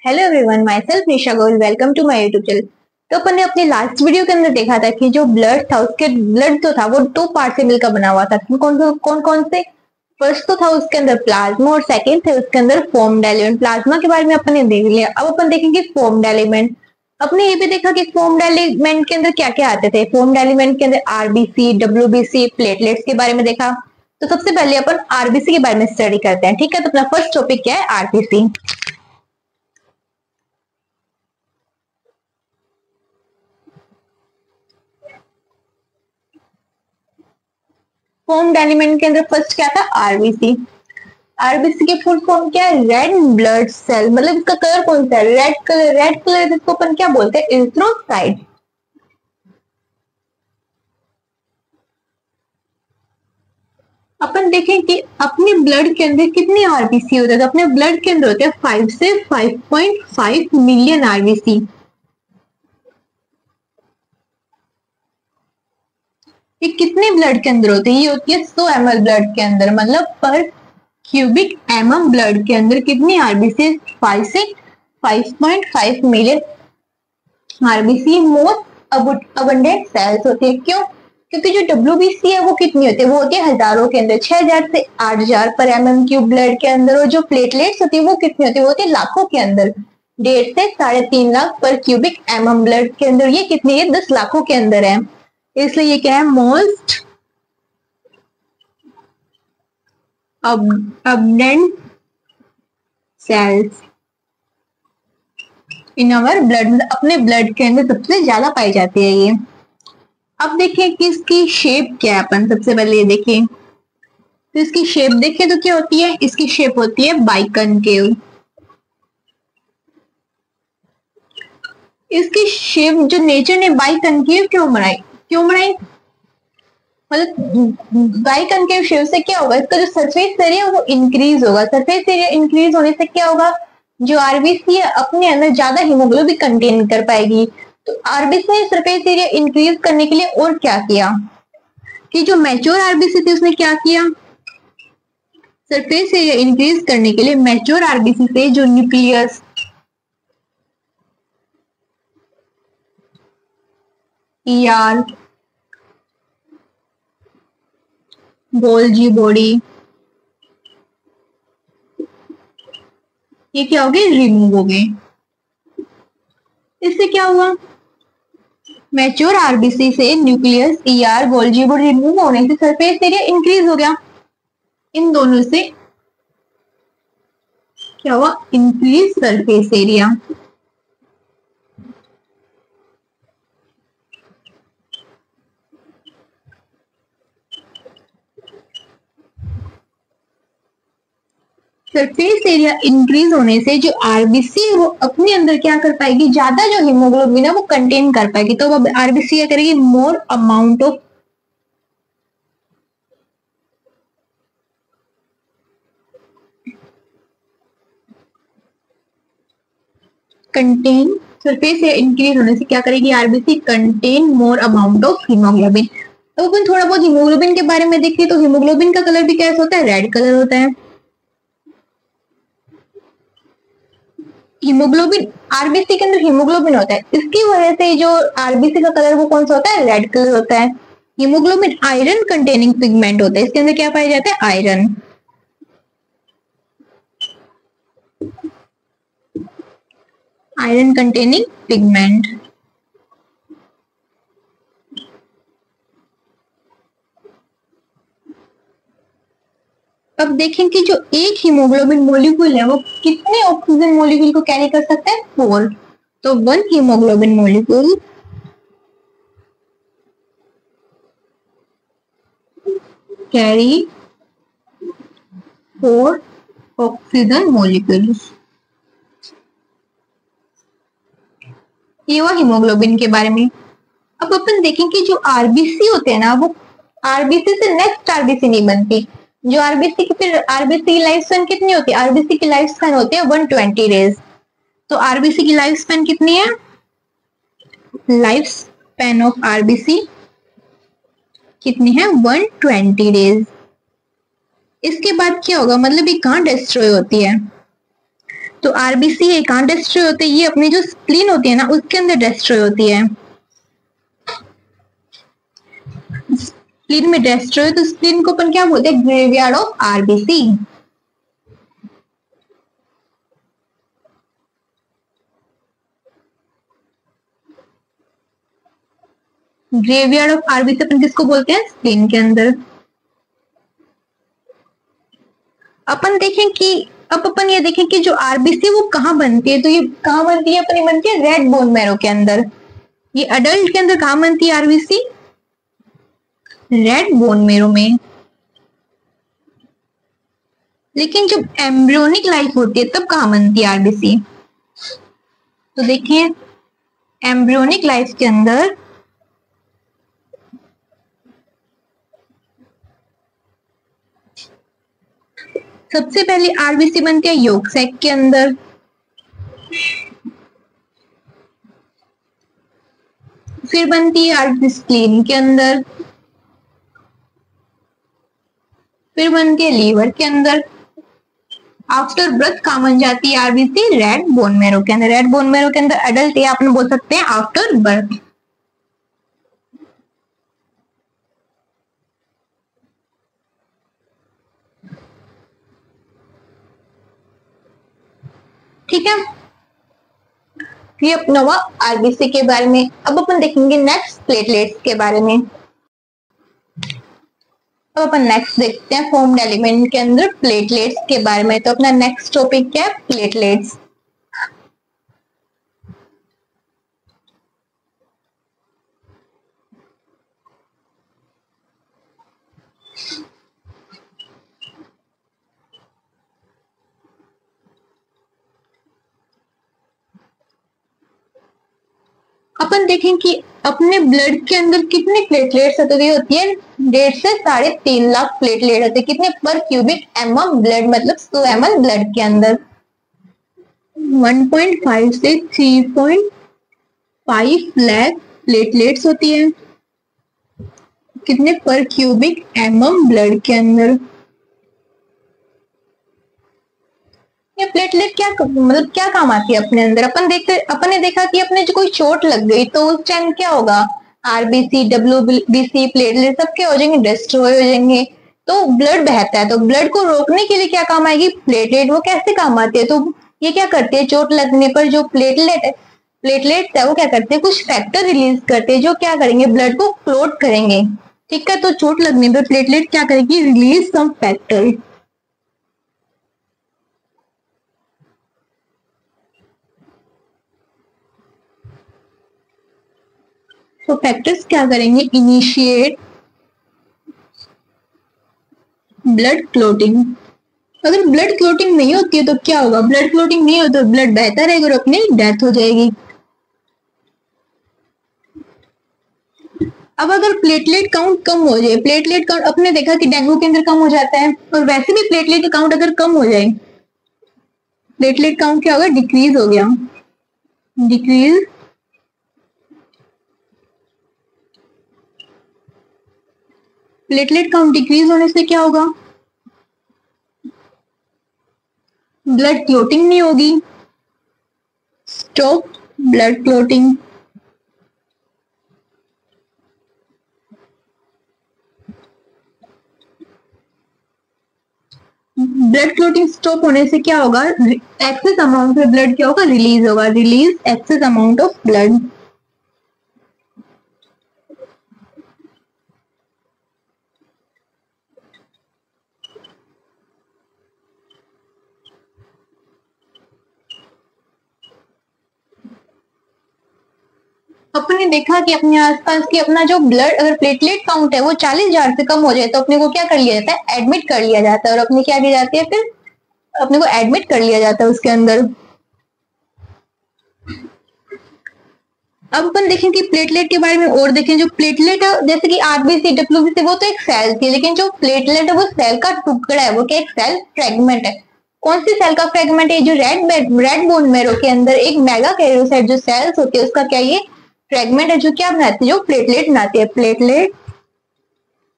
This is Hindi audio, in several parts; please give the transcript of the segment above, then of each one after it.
Hello everyone, myself Nisha Goyal. Welcome to my YouTube channel. तो अपन ने अपने लास्ट वीडियो के अंदर देखा था कि जो ब्लड था उसके ब्लड जो था वो दो पार्ट से मिलकर बना हुआ था। कौन कौन से? फर्स्ट तो था उसके अंदर प्लाज्मा और सेकंड थे उसके अंदर फॉर्म्ड एलिमेंट। प्लाज्मा के बारे में अपन ने देख लिया, अब अपन देखेंगे फॉर्म्ड एलिमेंट। अपने ये भी देखा कि फॉर्म्ड एलिमेंट के अंदर क्या क्या आते थे। फॉर्म्ड एलिमेंट के अंदर आरबीसी, डब्ल्यूबीसी, प्लेटलेट्स के बारे में देखा। तो सबसे पहले अपन आरबीसी के बारे में स्टडी करते हैं, ठीक है। तो अपना फर्स्ट टॉपिक क्या है? आरबीसी। फॉर्म्ड एलिमेंट के अंदर फर्स्ट क्या था? आरबीसी। आरबीसी की फुल फॉर्म क्या है? Red blood cell. मतलब इसका कलर कौन सा है? Red colour. रेड कलर जिसको अपन क्या बोलते हैं? इरिथ्रोसाइट। अपन देखें कि अपने ब्लड के अंदर कितने आरबीसी होते हैं। तो अपने ब्लड के अंदर होते हैं 5 से 5.5 मिलियन आरबीसी। ये कितने ब्लड के अंदर होते हैं? ये होती है 100 ml ब्लड के अंदर। मतलब पर क्यूबिक एमएम ब्लड के अंदर कितनी आरबीसी? 5 से 5.5 million RBC most abundant cells होती है। क्यों? क्योंकि जो डब्ल्यूबीसी है वो कितनी होती है? वो होती है हजारों के अंदर, 6000 से 8000 पर एमएम क्यूब ब्लड के अंदर। और जो प्लेटलेट्स होती है वो कितनी होती है? वो होती है लाखों के अंदर, 1.5 से 3.5 लाख पर क्यूबिक एमएम ब्लड के अंदर। ये कितनी है? 10 लाखों के अंदर है। इसलिए ये क्या है? Most abundant cells in our blood. अपने ब्लड के अंदर सबसे ज्यादा पाई जाती है ये। अब देखिए कि इसकी शेप क्या है। अपन सबसे पहले ये देखें तो इसकी शेप देखें तो क्या होती है? इसकी शेप होती है बाइकनकेव। इसकी शेप जो नेचर ने बाइकनकेव क्यों बनाई? क्यों बनाई? मतलब बाइकनकेव शेप से क्या होगा? इसका जो सरफेस एरिया वो इंक्रीज होगा। सरफेस एरिया इंक्रीज होने से क्या होगा? जो आरबीसी है अपने अंदर ज्यादा हीमोग्लोबिन कंटेन कर पाएगी। तो आरबीसी ने सरफेस एरिया इंक्रीज करने के लिए और क्या किया कि जो मैच्योर आरबीसी थी उसने क्या किया? सरफेस एरिया इंक्रीज करने के लिए मैच्योर आरबीसी से जो न्यूक्लियस, ईआर, गोल्जी बॉडी, ये क्या हो गए? रिमूव हो गए। इससे क्या हुआ? मैच्योर आरबीसी से nucleus, ER, Golgi body remove होने से सरफेस एरिया इंक्रीज हो गया। इन दोनों से क्या हुआ? Increase surface area. Surface area increase होने से जो आरबीसी है वो अपने अंदर क्या कर पाएगी? ज्यादा जो हीमोग्लोबिन है वो कंटेन कर पाएगी। तो अब आरबीसी क्या करेगी? More amount of contain. Surface area increase होने से क्या करेगी RBC? Contain more amount of haemoglobin. अब अपन थोड़ा बहुत हीमोग्लोबिन के बारे में देखिए तो हीमोग्लोबिन का कलर भी कैसा होता है? रेड कलर होता है। हीमोग्लोबिन, आरबीसी के अंदर हीमोग्लोबिन होता है, इसकी वजह से जो आरबीसी का कलर वो कौन सा होता है? रेड कलर होता है। हीमोग्लोबिन आयरन कंटेनिंग पिगमेंट होता है। इसके अंदर क्या पाया जाता है? आयरन। Iron containing pigment. अब देखें कि जो एक हीमोग्लोबिन मॉलिक्यूल है वो कितने ऑक्सीजन मॉलिक्यूल को कैरी कर सकता है? 4। तो 1 haemoglobin molecule carry 4 oxygen molecules. ये हुआ हीमोग्लोबिन के बारे में। अब अपन देखें कि जो आरबीसी होते हैं ना वो आरबीसी से नेक्स्ट आरबीसी नहीं बनती। जो आरबीसी की फिर आरबीसी की लाइफ स्पैन कितनी होती है? आरबीसी की लाइफ स्पैन होती है 120 डेज। तो आरबीसी की लाइफ स्पैन कितनी है? लाइफ स्पैन ऑफ आरबीसी कितनी है? 120 डेज। इसके बाद क्या होगा? मतलब ये कहाँ डिस्ट्रॉय होती है? तो आरबीसी ये कहाँ डिस्ट्रॉय होते हैं? ये अपनी जो स्प्लीन होती है ना उसके अंदर डिस्ट्रॉय होती है। स्प्लीन में डिस्ट्रॉय, तो स्प्लीन को अपन क्या बोलते हैं? Graveyard of RBC. Graveyard of RBC अपन किसको बोलते हैं? स्प्लीन के अंदर। अपन देखें कि अब अपन ये देखें कि जो आरबीसी वो कहाँ बनती है, तो ये कहाँ बनती है? अपनी बनती है रेड बोन मैरो के अंदर। ये अडल्ट के अंदर कहाँ बनती है आरबीसी? रेड बोन मैरो में। लेकिन जब एम्ब्रियोनिक लाइफ होती है तब कहाँ बनती है आरबीसी? तो देखें एम्ब्रियोनिक लाइफ के अंदर सबसे पहले आरबीसी बनती है योक सैक के अंदर, फिर बनती है आरबीसी स्प्लीन के अंदर, फिर बनती है लीवर के अंदर। आफ्टर बर्थ कहाँ बन जाती है आरबीसी? रेड बोन मैरो के अंदर। रेड बोन मैरो के अंदर अडल्ट या आपने बोल सकते हैं आफ्टर बर्थ। ठीक है, ये अपना हुआ आरबीसी के बारे में। अब अपन देखेंगे नेक्स्ट प्लेटलेट्स के बारे में। अब अपन नेक्स्ट देखते हैं फॉर्म्ड एलिमेंट के अंदर प्लेटलेट्स के बारे में। तो अपना नेक्स्ट टॉपिक क्या है? प्लेटलेट्स। अपन देखें कि अपने ब्लड के अंदर कितने प्लेटलेट्स होती है? 1.5 से 3.5 लाख प्लेटलेट होते हैं। कितने? पर क्यूबिक एमएम ब्लड, मतलब 100 ml ब्लड के अंदर 1.5 से 3.5 लाख प्लेटलेट्स होती है। कितने? पर क्यूबिक एमएम ब्लड के अंदर। ये प्लेटलेट क्या मतलब क्या काम आती है अपने अंदर? अपन ने देखा कि अपने जो कोई चोट लग गई तो उस टाइम क्या होगा? आरबीसी, डब्ल्यूबीसी, प्लेटलेट सब क्या हो जाएंगे? डिस्ट्रॉय हो जाएंगे। तो ब्लड बहता है, तो ब्लड को रोकने के लिए क्या काम आएगी? प्लेटलेट। वो कैसे काम आती है? तो ये क्या करते हैं? चोट लगने पर जो प्लेटलेट है वो क्या करते हैं? कुछ फैक्टर रिलीज करते हैं जो क्या करेंगे? ब्लड को क्लोट करेंगे। ठीक है, तो चोट लगने पर प्लेटलेट क्या करेगी? Release some factor. तो फैक्टर्स क्या करेंगे? Initiate blood clotting. अगर ब्लड क्लोटिंग नहीं होती है तो क्या होगा? ब्लड क्लोटिंग नहीं होता तो ब्लड बहता रहेगा और अपनी डेथ हो जाएगी। अब अगर प्लेटलेट काउंट कम हो जाए, प्लेटलेट काउंट अपने देखा कि डेंगू के अंदर कम हो जाता है, और वैसे भी प्लेटलेट काउंट अगर कम हो जाए, प्लेटलेट काउंट क्या होगा? डिक्रीज हो गया। डिक्रीज प्लेटलेट काउंट डिक्रीज होने से क्या होगा? ब्लड क्लोटिंग नहीं होगी। Stop blood clotting. Blood clotting stop होने से क्या होगा? एक्सेस अमाउंट में ब्लड क्या होगा? रिलीज होगा। Release excess amount of blood. अपने देखा कि अपने आसपास की अपना जो ब्लड अगर प्लेटलेट काउंट है वो 40,000 से कम हो जाए तो अपने को क्या कर लिया जाता है? एडमिट कर लिया जाता है। और अपनी क्या की जाती है? फिर अपने को एडमिट कर लिया जाता है उसके अंदर। अब अपन देखें कि प्लेटलेट के बारे में और देखें। जो प्लेटलेट है जैसे कि आरबीसी, डब्ल्यूबीसी वो तो एक सेल थी, लेकिन जो प्लेटलेट है वो सेल का टुकड़ा है। वो क्या? एक सेल फ्रेगमेंट है। कौन सी सेल का फ्रेगमेंट है? जो रेड बोन मैरो के अंदर एक मेगा कैरियोसाइट जो सेल्स होती है उसका क्या ये फ्रेगमेंट है, जो क्या बनाती है? जो प्लेटलेट बनाती है।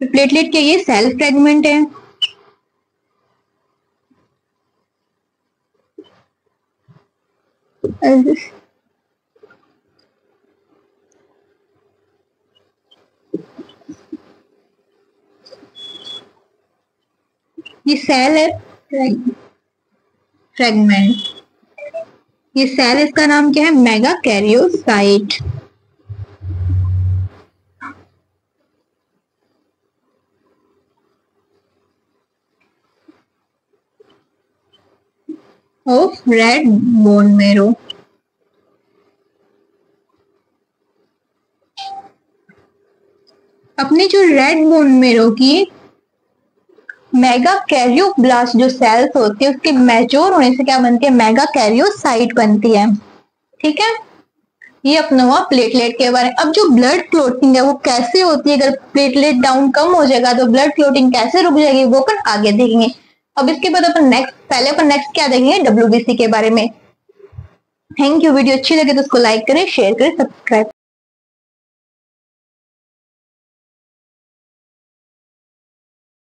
प्लेटलेट के ये सेल फ्रेगमेंट है। ये सेल है फ्रेगमेंट, ये सेल इसका नाम क्या है? Mega karyocyte. Of red bone marrow. अपने जो रेड बोन मेरो की मेगा कैरियोब्लास्ट जो सेल्स होती है उसके मैच्योर होने से क्या बनती है? मेगा कैरियोसाइट बनती है। ठीक है, ये अपना हुआ प्लेटलेट के बारे में। अब जो ब्लड क्लोटिंग है वो कैसे होती है? अगर प्लेटलेट डाउन कम हो जाएगा तो ब्लड क्लोटिंग कैसे रुक जाएगी, वो अपन आगे देखेंगे। अब इसके बाद अपन नेक्स्ट क्या देखेंगे? WBC के बारे में। Thank you. वीडियो अच्छी लगे तो उसको लाइक करें, शेयर करें, सब्सक्राइब